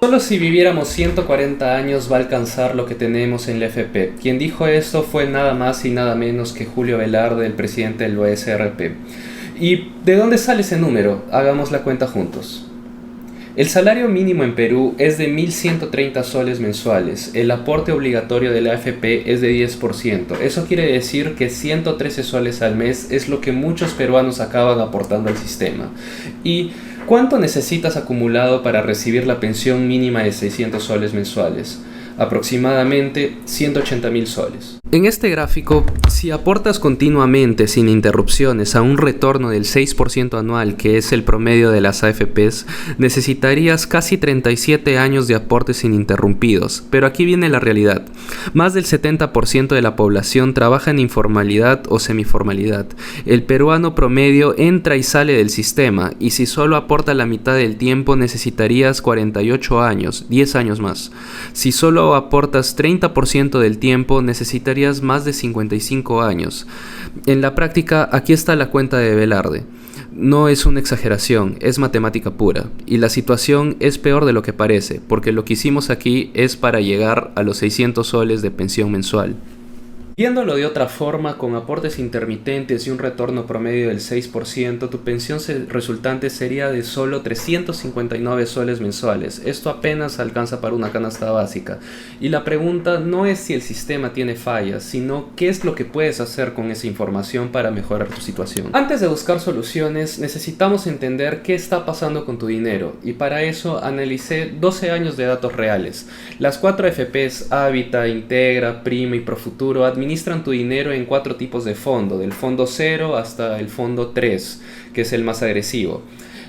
Solo si viviéramos 140 años va a alcanzar lo que tenemos en la AFP. Quien dijo esto fue nada más y nada menos que Julio Velarde, el presidente del OSRP. ¿Y de dónde sale ese número? Hagamos la cuenta juntos. El salario mínimo en Perú es de 1.130 soles mensuales. El aporte obligatorio de la AFP es de 10%. Eso quiere decir que 113 soles al mes es lo que muchos peruanos acaban aportando al sistema. ¿Y cuánto necesitas acumulado para recibir la pensión mínima de 600 soles mensuales? Aproximadamente 180.000 soles. En este gráfico, si aportas continuamente sin interrupciones a un retorno del 6% anual, que es el promedio de las AFPs, necesitarías casi 37 años de aportes ininterrumpidos. Pero aquí viene la realidad. Más del 70% de la población trabaja en informalidad o semiformalidad. El peruano promedio entra y sale del sistema, y si solo aporta la mitad del tiempo necesitarías 48 años, 10 años más. Si solo aportas 30% del tiempo, necesitarías más de 55 años. En la práctica, aquí está la cuenta de Velarde. No es una exageración, es matemática pura. Y la situación es peor de lo que parece, porque lo que hicimos aquí es para llegar a los 600 soles de pensión mensual. Viéndolo de otra forma, con aportes intermitentes y un retorno promedio del 6%, tu pensión resultante sería de solo 359 soles mensuales. Esto apenas alcanza para una canasta básica. Y la pregunta no es si el sistema tiene fallas, sino qué es lo que puedes hacer con esa información para mejorar tu situación. Antes de buscar soluciones, necesitamos entender qué está pasando con tu dinero. Y para eso analicé 12 años de datos reales. Las 4 AFPs, Hábitat, Integra, Prima y Profuturo administran tu dinero en 4 tipos de fondo, del fondo 0 hasta el fondo 3, que es el más agresivo.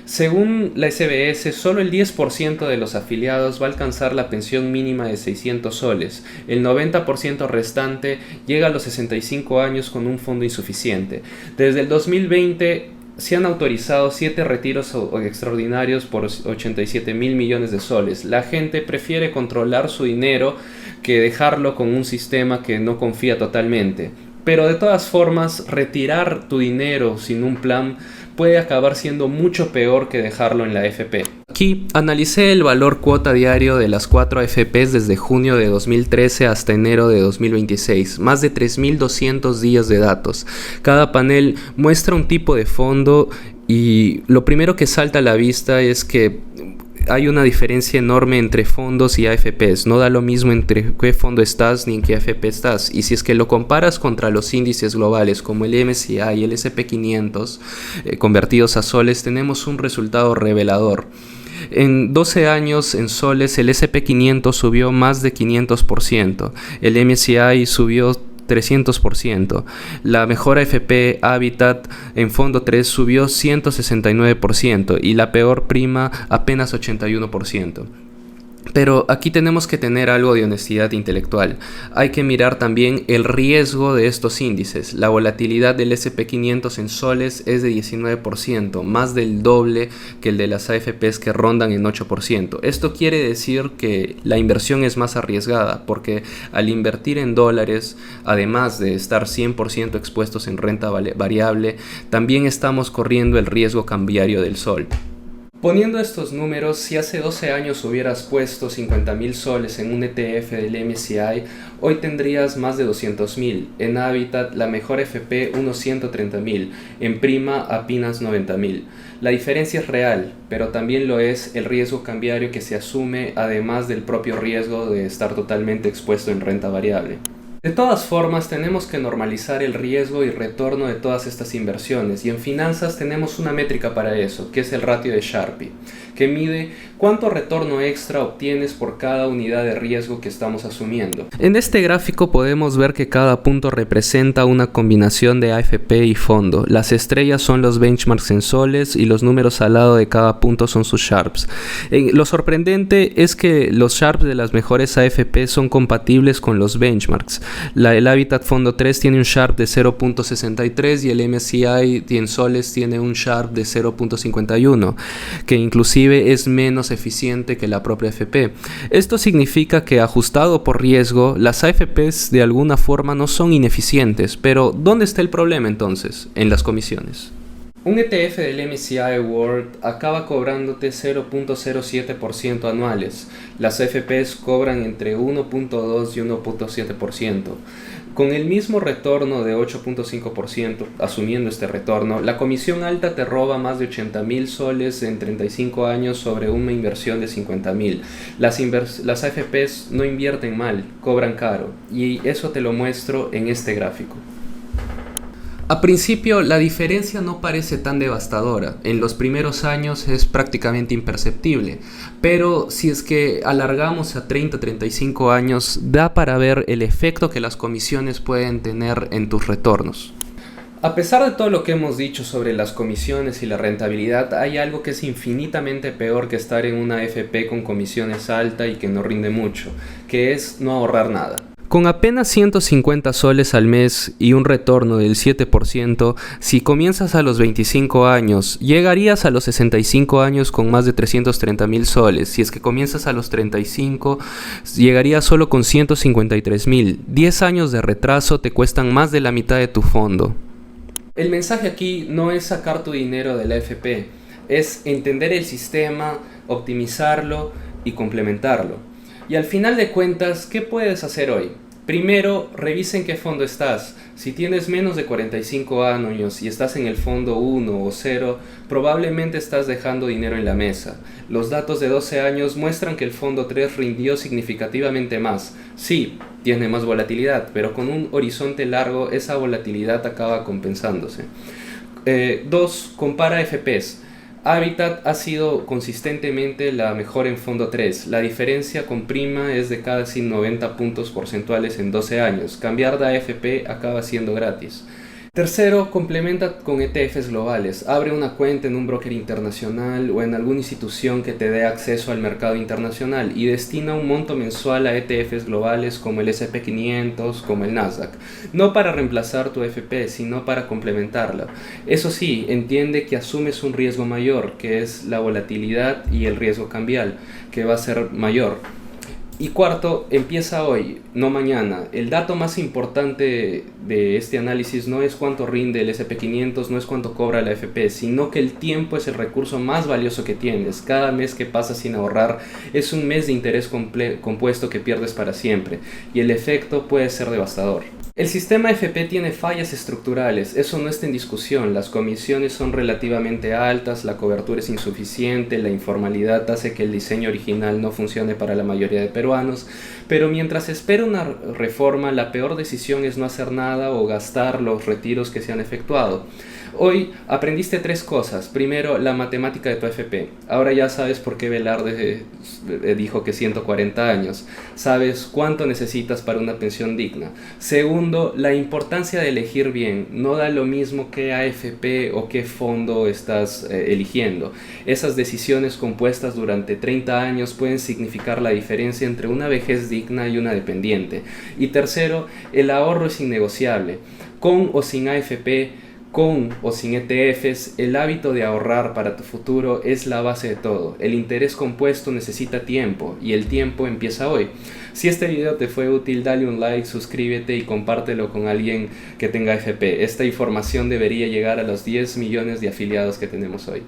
Según la SBS, solo el 10% de los afiliados va a alcanzar la pensión mínima de 600 soles. El 90% restante llega a los 65 años con un fondo insuficiente. Desde el 2020 se han autorizado 7 retiros extraordinarios por 87.000 millones de soles. La gente prefiere controlar su dinero que dejarlo con un sistema que no confía totalmente. Pero de todas formas, retirar tu dinero sin un plan puede acabar siendo mucho peor que dejarlo en la AFP. Aquí analicé el valor cuota diario de las 4 AFPs desde junio de 2013 hasta enero de 2026, más de 3.200 días de datos. Cada panel muestra un tipo de fondo y lo primero que salta a la vista es que hay una diferencia enorme entre fondos y AFPs. No da lo mismo entre qué fondo estás ni en qué AFP estás. Y si es que lo comparas contra los índices globales como el MSCI y el S&P 500 convertidos a soles, tenemos un resultado revelador. En 12 años en soles el S&P 500 subió más de 500%, el MSCI subió 300%, la mejor AFP Hábitat en fondo 3 subió 169% y la peor Prima apenas 81%. Pero aquí tenemos que tener algo de honestidad intelectual. Hay que mirar también el riesgo de estos índices. La volatilidad del S&P 500 en soles es de 19%, más del doble que el de las AFPs que rondan en 8%. Esto quiere decir que la inversión es más arriesgada, porque al invertir en dólares, además de estar 100% expuestos en renta variable, también estamos corriendo el riesgo cambiario del sol. Poniendo estos números, si hace 12 años hubieras puesto 50.000 soles en un ETF del MSCI, hoy tendrías más de 200.000. En Hábitat, la mejor FP, unos 130.000. En Prima, apenas 90.000. La diferencia es real, pero también lo es el riesgo cambiario que se asume, además del propio riesgo de estar totalmente expuesto en renta variable. De todas formas, tenemos que normalizar el riesgo y retorno de todas estas inversiones, y en finanzas tenemos una métrica para eso, que es el ratio de Sharpe, que mide cuánto retorno extra obtienes por cada unidad de riesgo que estamos asumiendo. En este gráfico podemos ver que cada punto representa una combinación de AFP y fondo. Las estrellas son los benchmarks en soles y los números al lado de cada punto son sus Sharps. Lo sorprendente es que los Sharps de las mejores AFP son compatibles con los benchmarks. El Hábitat Fondo 3 tiene un Sharp de 0.63 y el MSCI en soles tiene un Sharp de 0.51, que inclusive es menos eficiente que la propia AFP. Esto significa que, ajustado por riesgo, las AFPs de alguna forma no son ineficientes, pero ¿dónde está el problema entonces? En las comisiones. Un ETF del MSCI World acaba cobrándote 0.07% anuales. Las AFPs cobran entre 1.2 y 1.7%. Con el mismo retorno de 8.5%, asumiendo este retorno, la comisión alta te roba más de 80.000 soles en 35 años sobre una inversión de 50.000. Las AFPs no invierten mal, cobran caro, y eso te lo muestro en este gráfico. A principio, la diferencia no parece tan devastadora. En los primeros años es prácticamente imperceptible, pero si es que alargamos a 30-35 años, da para ver el efecto que las comisiones pueden tener en tus retornos. A pesar de todo lo que hemos dicho sobre las comisiones y la rentabilidad, hay algo que es infinitamente peor que estar en una AFP con comisiones altas y que no rinde mucho, que es no ahorrar nada. Con apenas 150 soles al mes y un retorno del 7%, si comienzas a los 25 años, llegarías a los 65 años con más de 330.000 soles. Si es que comienzas a los 35, llegarías solo con 153.000. 10 años de retraso te cuestan más de la mitad de tu fondo. El mensaje aquí no es sacar tu dinero de la AFP, es entender el sistema, optimizarlo y complementarlo. Y al final de cuentas, ¿qué puedes hacer hoy? Primero, revisa en qué fondo estás. Si tienes menos de 45 años y estás en el fondo 1 o 0, probablemente estás dejando dinero en la mesa. Los datos de 12 años muestran que el fondo 3 rindió significativamente más. Sí, tiene más volatilidad, pero con un horizonte largo esa volatilidad acaba compensándose. 2. Compara FPs. Habitat ha sido consistentemente la mejor en fondo 3. La diferencia con prima es de casi 90 puntos porcentuales en 12 años. Cambiar de AFP acaba siendo gratis. Tercero, complementa con ETFs globales. Abre una cuenta en un broker internacional o en alguna institución que te dé acceso al mercado internacional y destina un monto mensual a ETFs globales como el S&P 500, como el Nasdaq. No para reemplazar tu AFP, sino para complementarla. Eso sí, entiende que asumes un riesgo mayor, que es la volatilidad y el riesgo cambial, que va a ser mayor. Y cuarto, empieza hoy, no mañana. El dato más importante de este análisis no es cuánto rinde el S&P 500, no es cuánto cobra la AFP, sino que el tiempo es el recurso más valioso que tienes. Cada mes que pasas sin ahorrar es un mes de interés compuesto que pierdes para siempre, y el efecto puede ser devastador. El sistema AFP tiene fallas estructurales, eso no está en discusión. Las comisiones son relativamente altas, la cobertura es insuficiente, la informalidad hace que el diseño original no funcione para la mayoría de peruanos, pero mientras espera una reforma, la peor decisión es no hacer nada o gastar los retiros que se han efectuado. Hoy aprendiste 3 cosas. Primero, la matemática de tu AFP. Ahora ya sabes por qué Velarde dijo que 140 años. Sabes cuánto necesitas para una pensión digna. Segundo, la importancia de elegir bien. No da lo mismo qué AFP o qué fondo estás eligiendo. Esas decisiones compuestas durante 30 años pueden significar la diferencia entre una vejez digna y una dependiente. Y tercero, el ahorro es innegociable. Con o sin AFP, con o sin ETFs, el hábito de ahorrar para tu futuro es la base de todo. El interés compuesto necesita tiempo y el tiempo empieza hoy. Si este video te fue útil, dale un like, suscríbete y compártelo con alguien que tenga AFP. Esta información debería llegar a los 10 millones de afiliados que tenemos hoy.